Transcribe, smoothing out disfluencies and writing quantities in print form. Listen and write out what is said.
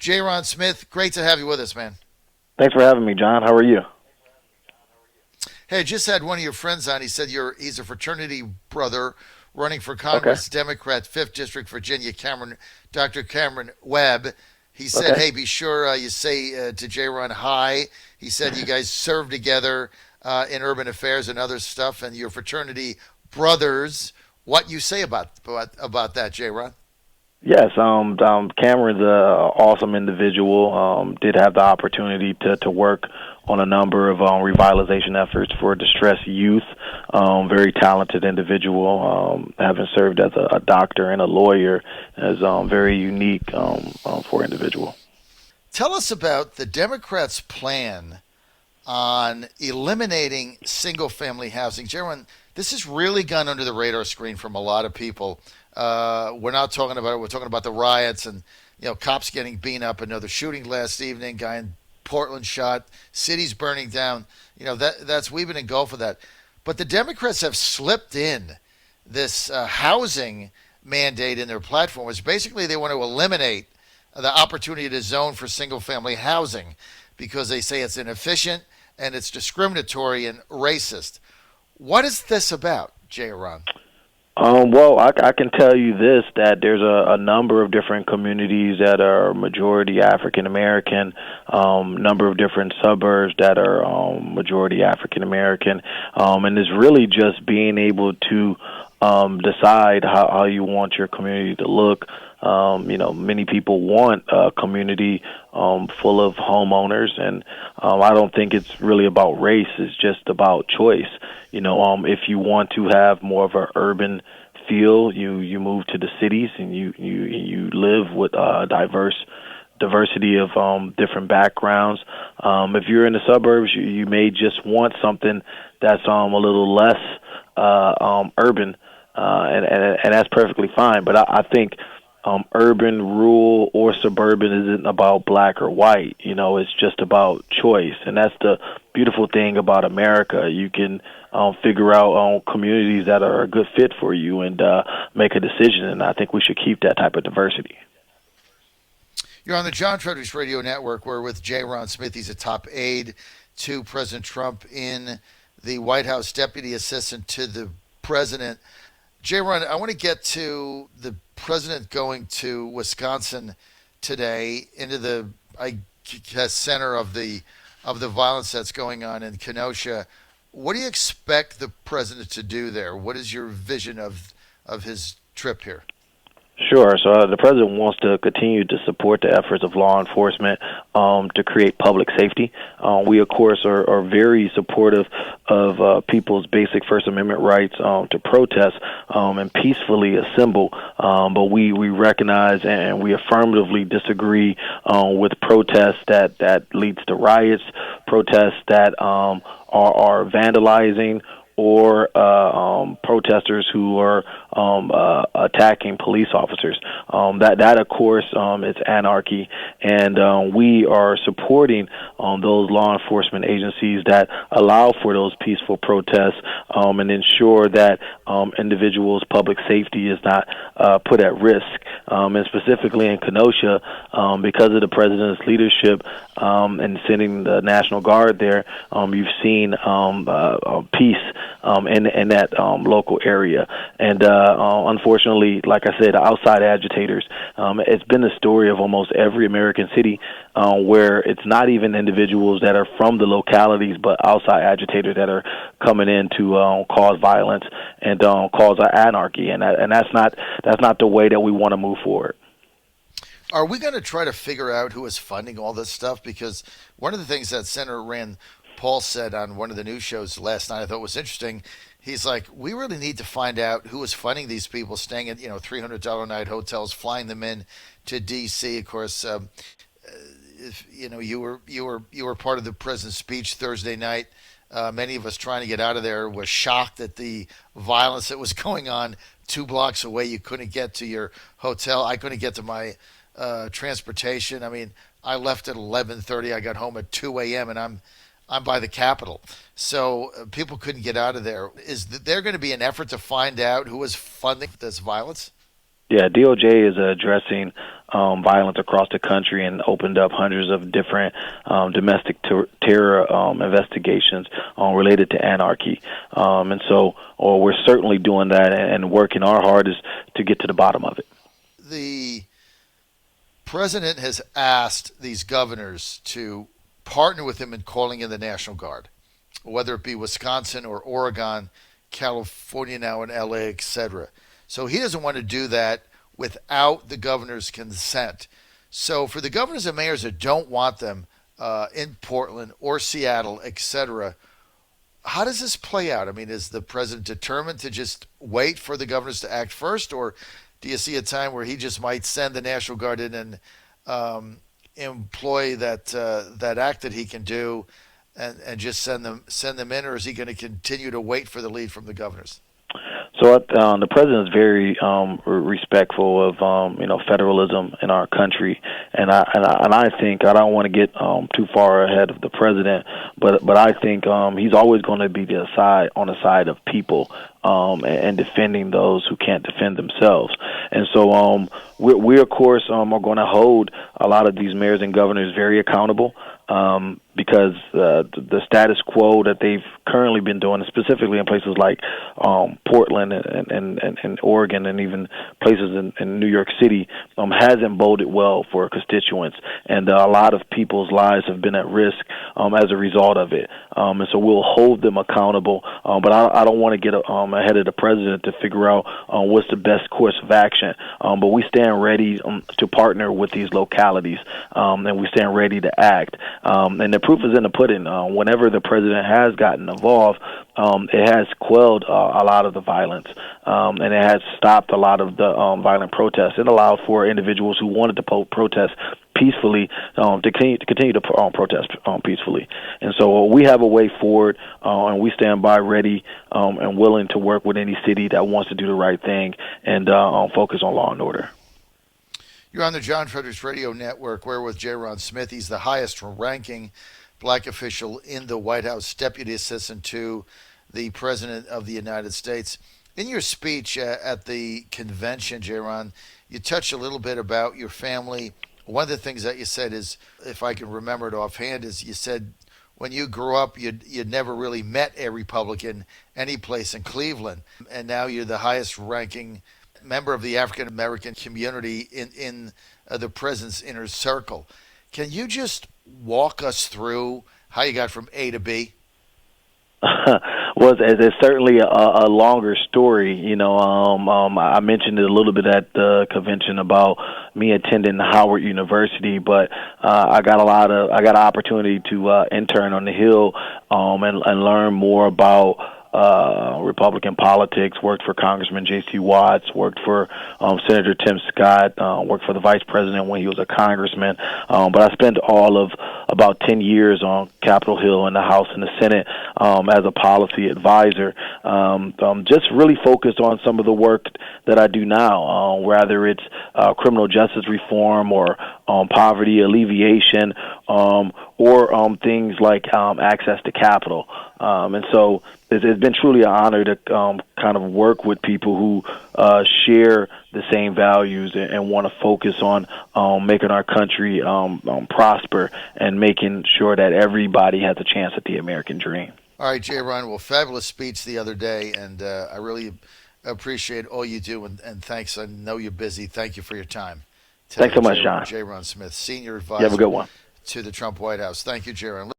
J. Ron Smith, great to have you with us, man. Thanks for having me, John. How are you? Hey, I just had one of your friends on. He said he's a fraternity brother running for Okay. Congress, Democrat, 5th District, Virginia, Dr. Cameron Webb. He said, Okay. hey, be sure you say to J. Ron hi. He said you guys served together in urban affairs and other stuff, and your fraternity brothers. What you say about that, J. Ron? Yes, Cameron's an awesome individual. Did have the opportunity to work on a number of revitalization efforts for distressed youth. Very talented individual. Having served as a doctor and a lawyer is very unique for individual. Tell us about the Democrats' plan on eliminating single family housing. Jeremy, this has really gone under the radar screen from a lot of people. We're not talking about it. We're talking about the riots and cops getting beaten up. Another shooting last evening. Guy in Portland shot. Cities burning down. That's we've been engulfed with that. But the Democrats have slipped in this housing mandate in their platform, which basically they want to eliminate the opportunity to zone for single family housing because they say it's inefficient and it's discriminatory and racist. What is this about, Jay Aron? Well, I can tell you this, that there's a number of different communities that are majority African American, number of different suburbs that are majority African American, and it's really just being able to decide how you want your community to look. Many people want a community full of homeowners, and I don't think it's really about race. It's just about choice. If you want to have more of an urban feel, you move to the cities and you live with diversity of different backgrounds. If you're in the suburbs, you may just want something that's a little less urban, and that's perfectly fine. But I think urban, rural, or suburban isn't about black or white. It's just about choice, and that's the beautiful thing about America. You can figure out communities that are a good fit for you and make a decision, and I think we should keep that type of diversity. You're on the John Fredericks Radio Network. We're with J. Ron Smith. He's a top aide to President Trump in the White House, deputy assistant to the president. J. Ron, I want to get to the president going to Wisconsin today, into the, I guess, center of the violence that's going on in Kenosha. What do you expect the president to do there? What is your vision of his trip here? Sure. So the president wants to continue to support the efforts of law enforcement to create public safety. We, of course, are very supportive of people's basic First Amendment rights to protest and peacefully assemble. But we recognize and we affirmatively disagree with protests that leads to riots, protests that are vandalizing, or protesters who are attacking police officers. That of course is anarchy, and we are supporting those law enforcement agencies that allow for those peaceful protests and ensure that individuals' public safety is not put at risk. And specifically in Kenosha, because of the president's leadership and sending the National Guard there, you've seen peace in that local area. And unfortunately, like I said, outside agitators, it's been the story of almost every American city where it's not even individuals that are from the localities, but outside agitators that are coming in to cause violence and cause anarchy. And that's not the way that we want to move forward. Are we going to try to figure out who is funding all this stuff? Because one of the things that Senator Rand Paul said on one of the news shows last night I thought was interesting. He's like, we really need to find out who is funding these people staying at $300 a night hotels, flying them in to D.C. Of course, if you were part of the president's speech Thursday night. Many of us trying to get out of there was shocked at the violence that was going on 2 blocks away. You couldn't get to your hotel. I couldn't get to my transportation. I mean, I left at 11:30. I got home at 2 a.m. and I'm by the Capitol. So people couldn't get out of there. Is there going to be an effort to find out who is funding this violence? Yeah, DOJ is addressing violence across the country and opened up hundreds of different domestic terror investigations related to anarchy. And so we're certainly doing that and working our hardest to get to the bottom of it. The president has asked these governors to partner with him in calling in the National Guard, whether it be Wisconsin or Oregon, California now and LA, etc. So he doesn't want to do that without the governor's consent. So for the governors and mayors that don't want them in Portland or Seattle, etc., how does this play out? I mean, is the president determined to just wait for the governors to act first, or do you see a time where he just might send the National Guard in and employ that act that he can do, and just send them in, or is he going to continue to wait for the lead from the governors? So the president is very respectful of federalism in our country, and I think I don't want to get too far ahead of the president, but I think he's always going to be on the side of people and defending those who can't defend themselves. And so we of course are going to hold a lot of these mayors and governors very accountable. Because the status quo that they've currently been doing, specifically in places like Portland and Oregon and even places in New York City, hasn't boded well for constituents. And a lot of people's lives have been at risk as a result of it. And so we'll hold them accountable. But I don't want to get ahead of the president to figure out what's the best course of action. But we stand ready to partner with these localities, and we stand ready to act. And the proof is in the pudding. Whenever the president has gotten involved, it has quelled a lot of the violence, and it has stopped a lot of the violent protests. It allowed for individuals who wanted to protest peacefully to continue to protest peacefully. And so we have a way forward, and we stand by ready and willing to work with any city that wants to do the right thing and focus on law and order. You're on the John Fredericks Radio Network. We're with J. Ron Smith. He's the highest-ranking black official in the White House, deputy assistant to the President of the United States. In your speech at the convention, J. Ron, you touched a little bit about your family. One of the things that you said is, if I can remember it offhand, is you said when you grew up, you'd never really met a Republican any place in Cleveland, and now you're the highest-ranking member of the African American community in the president's inner circle. Can you just walk us through how you got from A to B? Well, it's certainly a longer story. I mentioned it a little bit at the convention about me attending Howard University, but I got an opportunity to intern on the Hill and learn more about Republican politics, worked for Congressman J.C. Watts, worked for Senator Tim Scott, worked for the vice president when he was a congressman. But I spent all of about 10 years on Capitol Hill in the House and the Senate as a policy advisor, just really focused on some of the work that I do now, whether it's criminal justice reform or poverty alleviation or things like access to capital. And so it's been truly an honor to kind of work with people who share the same values and want to focus on making our country prosper and making sure that everybody has a chance at the American dream. All right, J. Ron, well, fabulous speech the other day, and I really appreciate all you do, and thanks. I know you're busy. Thank you for your time. Thanks so much, John. J. Ron Smith, Senior You Advisor have a good one. to the Trump White House. Thank you, J. Ron.